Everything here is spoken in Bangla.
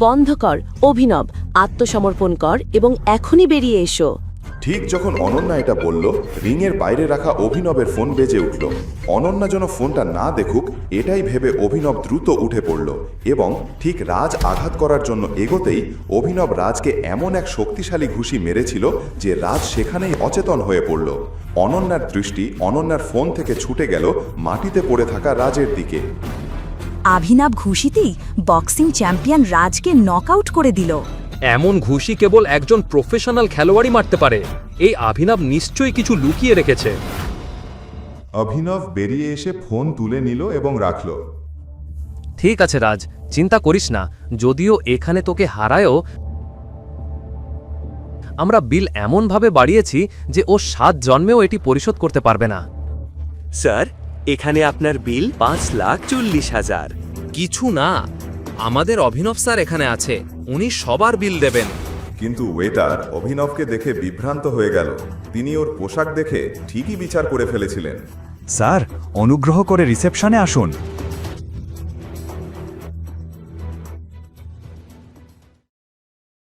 বন্ধ কর অভিনব, আত্মসমর্পণ কর এবং এখনই বেরিয়ে এসো। ঠিক যখন অনন্যা এটা বলল, রিংয়ের বাইরে রাখা অভিনবের ফোন বেজে উঠল। অনন্যা যেন ফোনটা না দেখুক এটাই ভেবে অভিনব দ্রুত উঠে পড়ল এবং ঠিক রাজ আঘাত করার জন্য এগোতেই অভিনব রাজকে এমন এক শক্তিশালী ঘুষি মেরেছিল যে রাজ সেখানেই অচেতন হয়ে পড়ল। অনন্যার দৃষ্টি অনন্যার ফোন থেকে ছুটে গেল মাটিতে পড়ে থাকা রাজের দিকে। অভিনব ঘুষিতেই বক্সিং চ্যাম্পিয়ন রাজকে নকআউট করে দিল। এমন ঘুষি কেবল একজন প্রফেশনাল খেলোয়াড়ই মারতে পারে। এই অভিনব নিশ্চয়ই কিছু লুকিয়ে রেখেছে। অভিনব বেরিয়ে এসে ফোন তুলে নিল এবং রাখল। ঠিক আছে রাজ, চিন্তা করিস না। যদিও এখানে তোকে হারায়ও, আমরা বিল এমনভাবে বাড়িয়েছি যে ও 7 জন্মেও এটি পরিশোধ করতে পারবে না। স্যার, এখানে আপনার বিল 5,40,000। কিছু না, আমাদের অভিনব স্যার এখানে আছে, উনি সবার বিল দেবেন। কিন্তু ওয়েটার অভিনবকে দেখে বিভ্রান্ত হয়ে গেল। তিনি ওর পোশাক দেখে ঠিকই বিচার করে ফেলেছিলেন। স্যার, অনুগ্রহ করে রিসেপশনে আসুন।